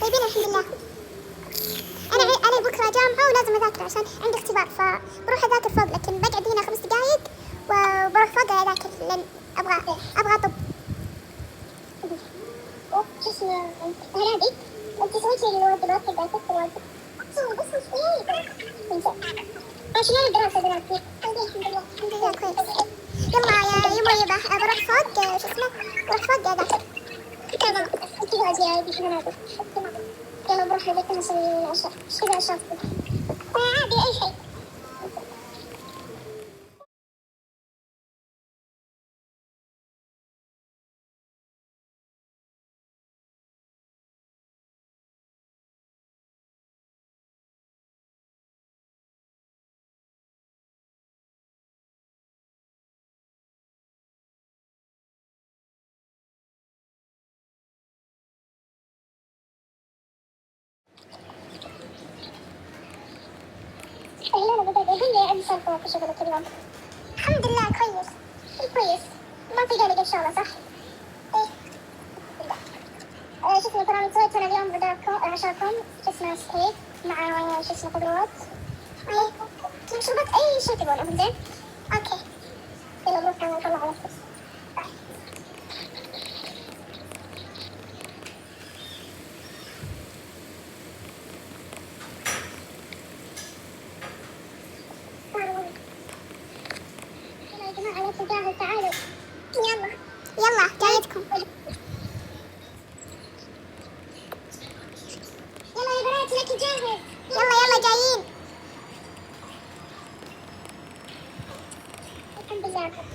طيبين الحمد لله. أنا بكرة جامعة ولازم أذاكر عشان عندي اختبار، فبروح أذاكر فوق، لكن بقعد هنا 5 دقايق وبروح فوق أذاكر لأن أبغى طب. شو اسمه هنادي أنت سويتي الواجبات تبغى تكتب الواجب؟ بس مش شلون الدراسة بناتي؟ الحمد لله كويس. يلا يا مريبة بروح فوق شو اسمه بروح فوق أذاكر. تمام كذا أجي في هنادي. يلا بروح لبيتنا نسوي العشاء. ايش كذا عشاء؟ عادي أي شيء. لا بدأت أقول لي عندي سالفة في شغلك اليوم. الحمد لله كويس. كويس ما في قلق إن شاء الله صح؟ إيه شو اسمه ترى سويت أنا اليوم غداكم عشاكم شو اسمه ستيك مع شو اسمه خضروات. إيه مشروبات أي شيء تبونه زين؟ أوكي يلا بروح أنا أطلع على الفلوس. تعالوا يلا جايتكم. يلا يا بنات لك جاهز. يلا جايين.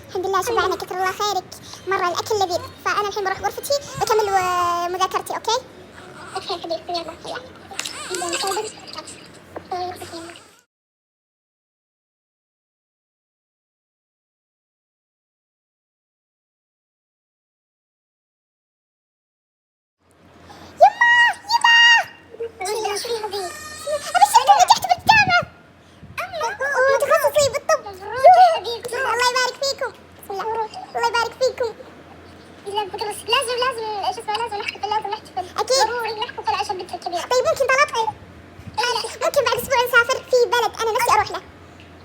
الحمد لله شبعنا كثر الله خيرك مرة الأكل لذيذ. فأنا الحين بروح غرفتي بكمل مذاكرتي. أوكي حبيبتي يلا. لازم نحتفل أكيد. ضروري نحتفل عشان بنتك كبيرة. طيب ممكن طلب؟ ممكن بعد أسبوع نسافر في بلد أنا نفسي أروح له.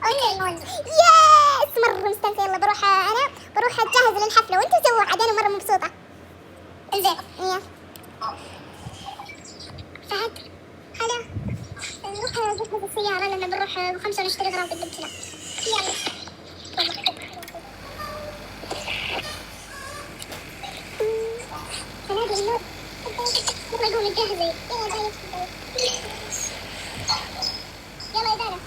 أوكي يس مرة مستمتعة. يلا بروح أجهز للحفلة وأنتوا سووا عاد. أنا مرة مبسوطة. إنزين يلا فهد هلا نروح نجهز السيارة لأن بنروح ب5 نشتري أغراض بنتنا. يلا هنادي النور يلا قومي جهزي. يلا يا دانا.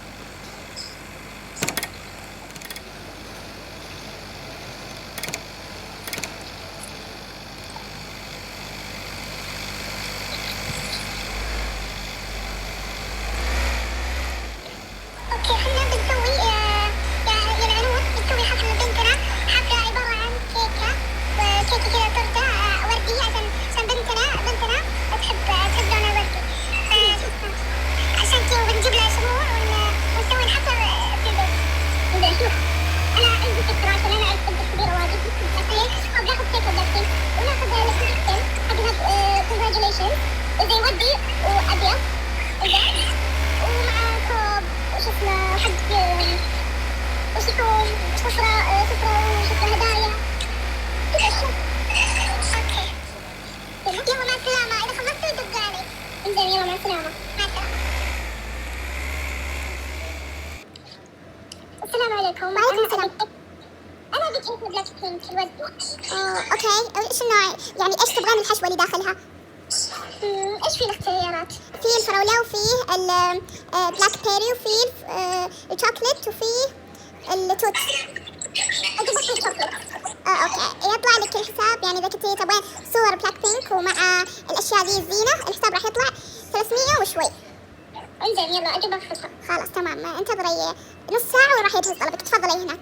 اوكي احنا بنسوي يا العنود بنسوي حفلة لبنتنا. حفلة عبارة عن كيكة كذا تورتة وردية عشان بنتنا تحب لون الوردي. عشان كذا بنجيب لها شموع ونسوي الحفلة في البيت. شوف أنا عندي فكرة عشان أنا أعرف بنت كبيرة واجد. أو بناخذ كيكة دلوقتي وناخذ الكريستين حقنا congratulations زي وردي وأبيض ومع كوب وش اسمه حق وش يكون سفرة وش اسمه هدايا. اوكي يلا مع السلامة. إذا خلصتوا دقاني. انزين يلا مع السلامة. مع السلام عليكم. وعليكم السلام. أنا بيك إنت بلاك بينك الوردي. أوكي إيش النوع يعني إيش تبغين الحشوة اللي داخلها؟ إيش في الاختيارات؟ في الفراولة وفيه البلاك بيري وفيه الشوكليت وفيه التوت. أنت بس الشوكليت. أوكي يطلع لك الحساب يعني إذا كنتي تبغين صور بلاك بينك ومع الأشياء ذي الزينة الحساب راح يطلع 300 وشوي. انزين يلا أجيب أخذها. خلاص تمام انتظري نص ساعة وراح يجهز طلبك. تفضلي هناك.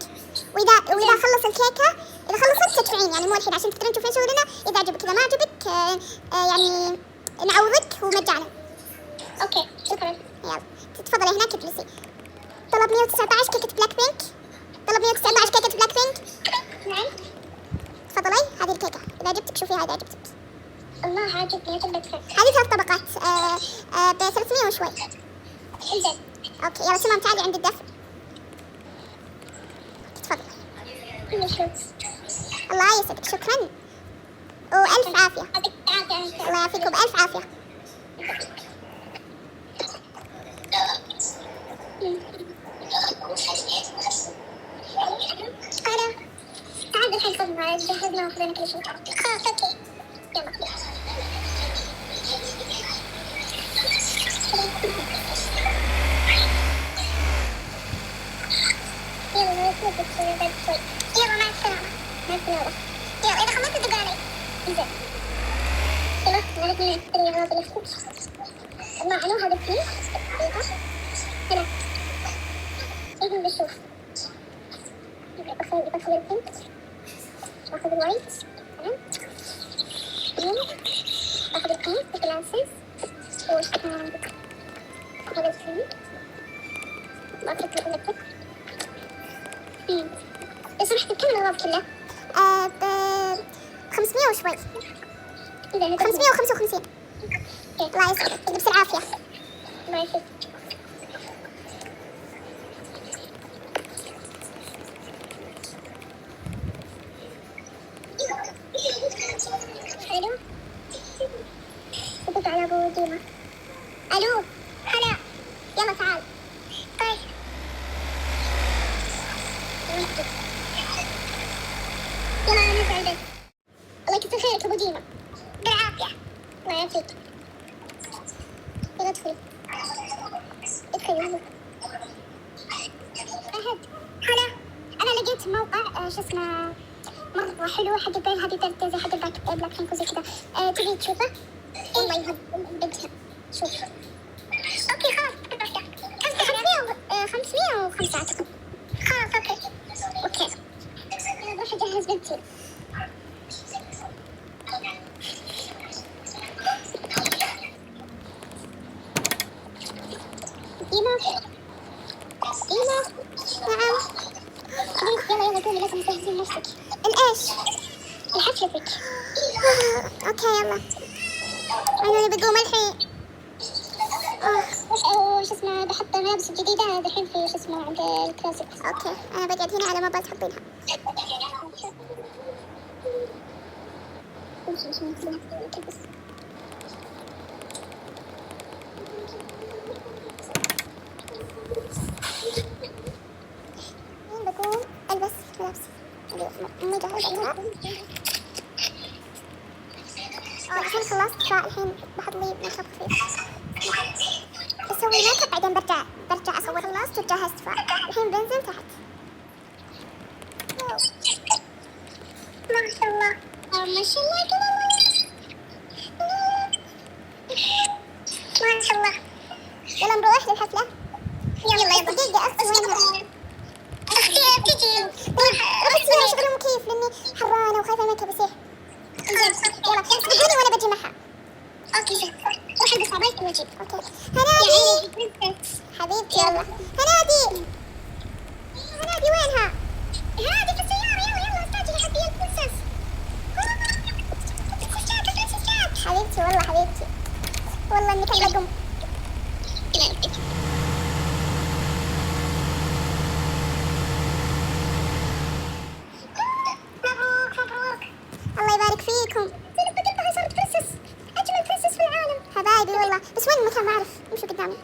وإذا خلص الكيكة إذا خلصت تدفعين يعني مو الحين عشان تقدرين تشوفين شغلنا. إذا عجبك إذا ما عجبك يعني نعوضك ومجانا. أوكي شكرا. يلا تفضلي هناك اجلسي. طلب 119 كيكة بلاك بينك. طلب 119 كيكة بلاك بينك. نعم تفضلي هذه الكيكة إذا عجبتك، شوفيها إذا عجبتك. الله عجبني، عجبتك. هذه 3 طبقات ب 300 وشوي. انزين. اوكي يلا تمام، تعالي عند الدفع. تفضلي. الله يسعدك، شكرا وألف عافية. الله يعافيك وبألف عافية. أنا تعال الحين خذنا جهزنا وخذنا كل شيء. خلاص اوكي يلا. يلا نتنفس شوي بعد شوي. يلا مع السلامة. مع السلامة. يلا إذا خلصت دقالي. زين. يلا نعرفني نشتري هذا الأخوش. ما عنو هذا الفيل. هنا. إذن بشوف. باخذ البنك. باخذ الوايت. باخذ البينك بالجلاسز. وش كمان؟ هذا الفيل. باخذ الكلمتك. بس رحت بكم الغرض كله؟ ب 500 وشوي. 555. الله يسعدك، يلبس العافية. الله يسعدك. الو ردت على ابو ديما. الو هلا يلا تعال. طيب يلا انا سعيدة. الله يكثر خيرك ابو ديما. بالعافية. الله يعافيك. يلا ادخلي. ادخلي يلا. أهد هلا، انا لقيت موقع شو اسمه مرة حلو حق البيل، هذه زي حق بلاك بينك وزي كذا. تبي تشوفه؟ والله يهبل. شوف. اوكي خلاص كم 505 اعتقد. خلاص اوكي. انا بروح اجهز بنتي. إيما. نعم. يلا قولي لازم تجهزين نفسك. الإيش؟ لحفلتك. أوكي يلا. أنا بقوم الحين. وش اسمه بحط الملابس الجديدة الحين في وش اسمه عند الكلاسيك. أوكي أنا بقعد هنا على ما تحطينها. بقوم ألبس ملابسي. مجهزة. الحين خلصت، فالحين بحط لي ميك اب خفيف. بسوي ميك اب بعدين برجع أصور. خلصت وجهزت، فالحين بنزل تحت. ما شاء الله ما شاء الله كذا. ما شاء الله. يلا نروح للحفلة. يلا دقيقة أختي وينها؟ أختي بتجي. بس يلا شغل المكيف لأني حرانة وخايفة الميك اب يسيح. يلا اسبقوني وأنا بجي معها. اوكي روح البس عبايتي واجيب. اوكي هنادي حبيبتي. يلا هنادي وينها؟ هنادي في السيارة. يلا استعجلي حبي البرنسس. حبيبتي والله حبيبتي والله انك رقم. مبروك الله يبارك فيكم. صارت برنسس، أجمل برنسس في العالم. حبايبي والله. بس وين المكان ما أعرف. امشوا قدامي.